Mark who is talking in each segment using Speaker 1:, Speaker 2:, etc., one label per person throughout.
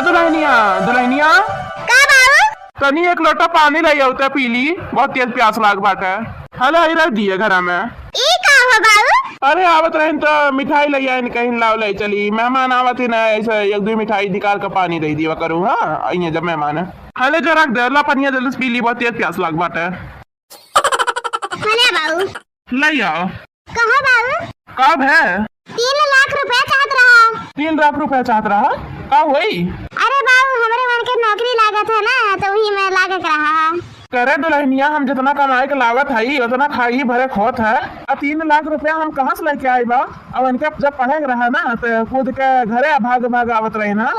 Speaker 1: दुल्हनिया दुल्हनिया
Speaker 2: का बाबू?
Speaker 1: तनी एक लोटा पानी लाई होता पी ली, बहुत तेज प्यास लाग बाटे। हले आई रख दिए घर में।
Speaker 2: ई का हो बाबू?
Speaker 1: अरे आवत रहे तो मिठाई ले आई कहीं लाव ले चली, मेहमान आवत ही ना ऐसे एक दो मिठाई निकाल कर पानी दे दिया करूँ। हाँ आई जब मेहमान हले जो रख दे ला पनिया जल्दी पी ली, बहुत तेज प्यास लाग बाटे।
Speaker 2: हले बाबू
Speaker 1: ले आओ।
Speaker 2: कहा बाबू?
Speaker 1: कब है?
Speaker 2: 3 लाख रुपया चाहत रहा।
Speaker 1: 3 लाख रुपया चाहत रहा? कब हुई?
Speaker 2: अरे बाबू हमरे मन के नौकरी लागत है ना, तो वही में लागत रहा।
Speaker 1: करे दुल्हनिया हम जितना कमाए के लागत है उतना खाई भरे खोत है। 3 लाख रुपया हम कहाँ से लेके आए बा? अब इनके जब पढ़े रहा ना तो खुद के घरे भाग भाग आवत रहे ना।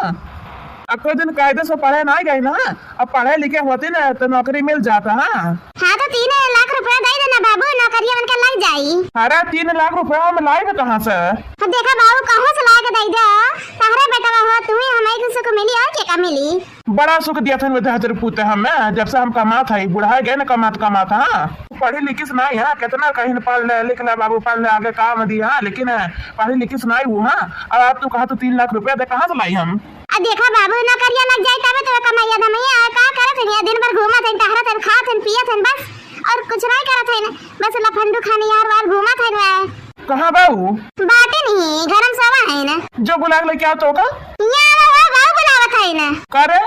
Speaker 1: अब कोई दिन कायदे से पढ़े नहीं गई ना, अब पढ़े लिखे होती ना तो नौकरी मिल जाता। हाँ
Speaker 2: तो 3 लाख रुपया दे देना बाबू, नौकरी उनका लग जाई।
Speaker 1: अरे 3 लाख रुपया हम लाए कहाँ से?
Speaker 2: तो देखा बाबू कहाँ से ला के दे दे। तहरे बेटा हो तुम्हें, हमें किसी को मिली और क्या मिली?
Speaker 1: बड़ा सुख दिया था विद्यार्थी पूछते हमें, जब से हम कमात है बुढ़ा गए ना कमात। हाँ पढ़ी लिखी नहीं है, कितना कहीं पढ़ ले लिख ले बाबू, पढ़ ले आगे काम दिया, लेकिन पढ़ी लिखी नहीं हुआ। अब आप तो कहा तो 3 लाख रुपया दे कहाँ से लाई हम?
Speaker 2: देखा बाबू नौकरिया लग जाए तबे तो कमाइया धमैया का करत है, दिन भर घूमत है, टहरत है, खात है, पियत है, बस और कुछ नहीं करत है ना, बस लफंडू खाने यार वार घूमत है ना।
Speaker 1: कहाँ बाबू?
Speaker 2: बाटे नहीं घर में सवा है ना,
Speaker 1: जो बुला ले क्या तो का
Speaker 2: यहाँ बाबू बुलावत है ना।
Speaker 1: करे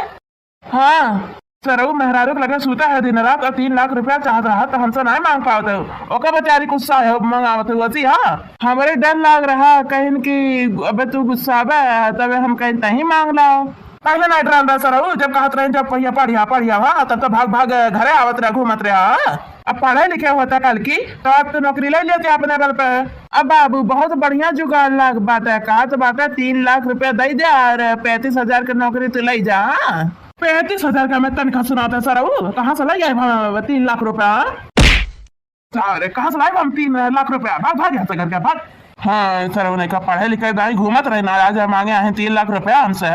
Speaker 1: हाँ सरऊ मेहरारू लगे सूता है दिन रात और 3 लाख रुपया चाहत रहा तो हमसे नहीं मांग पाते। ओके बेचारी गुस्सा है मंगावत वसी। हाँ हमारे डर लाग रहा कहीं की अबे तू गुस्सा तबे हम कहीं नहीं मांग लाओ। पहले नहीं डरा सरऊ, जब कहत रहे जब पहिया पढ़िया हाँ तब तो भाग भाग घरे आवत रहे घूमत रहा। अब पढ़े लिखे होता कल की तो अब तो नौकरी ले लेते अपने बल पे। अब बाबू बहुत बढ़िया जुगाड़ लाग बात है, कहा तो बात है 3 लाख रुपया दे दे और 35,000 की नौकरी तो ले जा। 35,000 का मैं तनख्वाह सुनाता सर, कहाँ से लाई 3 लाख रुपया? अरे कहाँ से लाई हम 3 लाख रुपया? भाग यहाँ से घर का भाग। हाँ सर उन्हें का पढ़े लिखे नहीं घूमत रहे ना, आज मांगे हैं 3 लाख रुपया हमसे।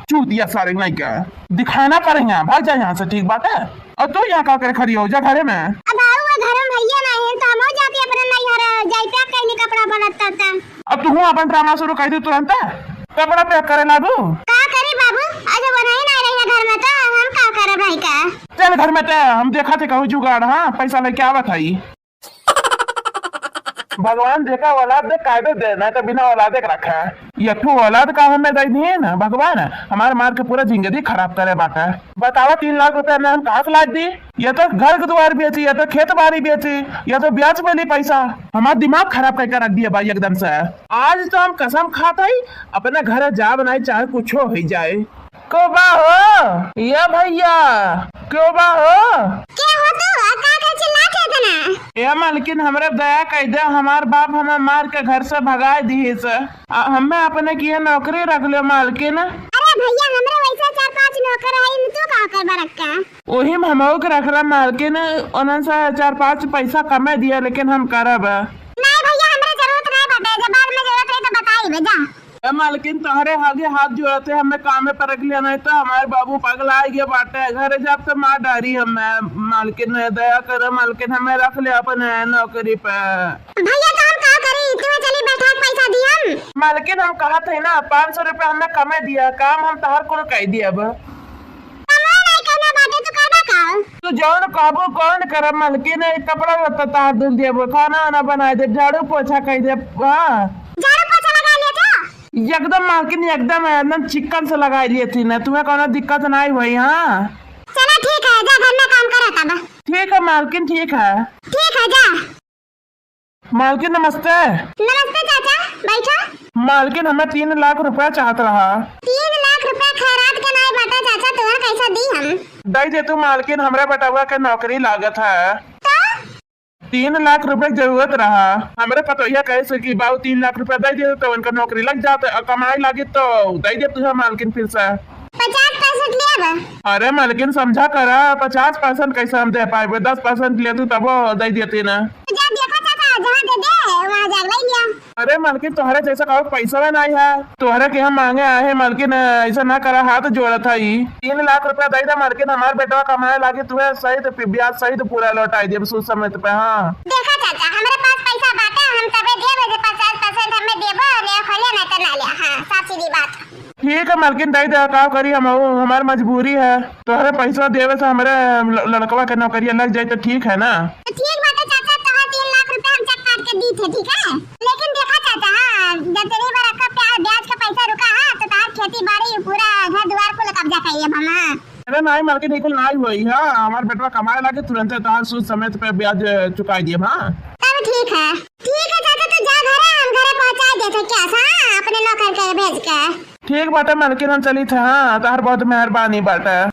Speaker 1: चू दिया सारे नहीं क्या दिखाना पड़ेगा, भाग जाए यहाँ से। ठीक बात है। और तू यहाँ का कर खड़ी हो जा घरे में?
Speaker 2: अब घर में भैया नहीं है तो हम हो जाती अपने नैहर जाइता कहीं कपड़ा बनता।
Speaker 1: अब तू अपन ड्रामा शुरू कर दी तुरंत, कपड़ा पैक करे लागू।
Speaker 2: का करे बाबू, आज बनाई नहीं रही घर में तो हम का करे भाई का?
Speaker 1: चल घर में ते हम देखा थे कहूँ जुगाड़। हाँ पैसा लेके आवत है। भगवान देखा औलाद दे कायदे दे, नहीं तो बिना औलादे रखा है। ये औलाद का हमें दे दिए ना भगवान, हमारे मार के पूरा जिंदगी खराब करे बाटा। बताओ 3 लाख रुपया में हम कहाँ से ला दी? या तो घर द्वार बेची, या तो खेत बाड़ी बेची, या तो ब्याज पे ली पैसा। हमारा दिमाग खराब करके रख दिया भाई एकदम से। आज तो हम कसम खाता ही अपने घर जा बनाई चाहे कुछ हो ही जाए। क्यों बा हो ये भैया, क्यों बा हो?
Speaker 2: क्या हो तो का चिल्ला के इतना?
Speaker 1: ये मालकिन हमरे दया कह दे, हमार बाप हमें मार के घर से भगाए दी से, हमें अपने किए नौकरी रख ले मालकिन।
Speaker 2: अरे भैया हमरे वैसा 4-5 नौकर है, तू का कर बरक्का?
Speaker 1: वही हम के रख रहा मालकिन, उन्हें से 4-5 पैसा कमे दिया, लेकिन हम करब
Speaker 2: नहीं भैया, हमरे जरूरत नहीं बाटे, जब बाद में जरूरत रही तो बताई भेजा।
Speaker 1: मालकिन तोहरे आगे हाथ जोड़ते हमें काम पे रख लिया, नहीं तो हमारे बाबू पागल आ गए बाटे। घर जब तो मार डारी हमें मालकिन, दया कर मालकिन, हमें रख ले अपने नौकरी पे।
Speaker 2: भैया काम का करी तुम्हें चली बैठा पैसा दिया
Speaker 1: मालकिन, हम कहा थे ना 500 रुपया हमें कमे दिया, काम हम तहर को कह दिया। अब तो जौन काबू कौन कर मालकिन, कपड़ा लत्ता तार धुल दिया, खाना वाना बना दे, झाड़ू पोछा कह दे। एकदम मालकिन एकदम चिकन से लगा लिए थी ना, तुम्हें कोनो दिक्कत नहीं हुई? हाँ
Speaker 2: चलो ठीक है, जा घर में काम कर रहा।
Speaker 1: ठीक है मालकिन, ठीक है
Speaker 2: जा।
Speaker 1: मालकिन नमस्ते।
Speaker 2: नमस्ते चाचा, बैठो।
Speaker 1: मालकिन हमें 3 लाख रुपया चाहत रहा।
Speaker 2: 3 लाख रुपया खैरात के नहीं बाटा चाचा, तुम्हें कैसा दी हम?
Speaker 1: दे दे तू मालकिन, हमरे बेटवा के नौकरी लागत है तो 3 लाख रुपए जरूरत रहा। हमारे पतोहिया कैसे कि बाबू 3 लाख रुपया दे दे तो उनका नौकरी लग जाता और कमाई लगे तो दे दे तुझे मालकिन फिर से
Speaker 2: 50% लिया।
Speaker 1: अरे मालकिन समझा करा, 50% कैसे हम दे पाए? 10% ले तू तब दे देती ना।
Speaker 2: जा देखो चाचा, जहाँ दे दे वहाँ जाग नहीं लिया।
Speaker 1: अरे मालकिन तुम्हारे जैसा कहो पैसा में नहीं है, तुम्हारे के हम मांगे आए हैं मालकिन, ऐसा ना करा, हाथ जोड़ा था ही 3 लाख रुपया दे दे मालकिन, हमारे बेटा कमाए लागे तुम्हें सही तो ब्याज सही तो पूरा लौटाई दे सूद समेत पे। हाँ
Speaker 2: देखा चाचा हमारे पास पैसा बाटे, हम तबे देबे 50% हमें देबो, ले खोले नहीं तो ना ले। हाँ साफ सीधी बात।
Speaker 1: ठीक है मालकिन दे दे, का करी हम हमारी मजबूरी है, तुम्हारे पैसा देवे से हमारे लड़कवा के नौकरिया लग जाए तो ठीक है ना।
Speaker 2: तो ठीक बात है चाचा, तो 3 लाख रुपए हम चेक काट के दी थे ठीक है, लेकिन देखा चाचा हाँ जब तेरी बार का ब्याज का पैसा रुका है तो तार खेती बाड़ी पूरा घर द्वार को कब्जा करिए हम।
Speaker 1: अरे नहीं मालकिन बिल्कुल नहीं हुई। हाँ हमारे बेटा कमाए लागे तुरंत तार सूद समेत पे ब्याज चुकाई दिए। हाँ
Speaker 2: तब ठीक है चाचा, तो जा घरे, हम घरे पहुंचा देते क्या सा अपने नौकर के भेज के।
Speaker 1: ठीक बात है मालकिन हम चली थे। हाँ तार बहुत मेहरबानी बात है।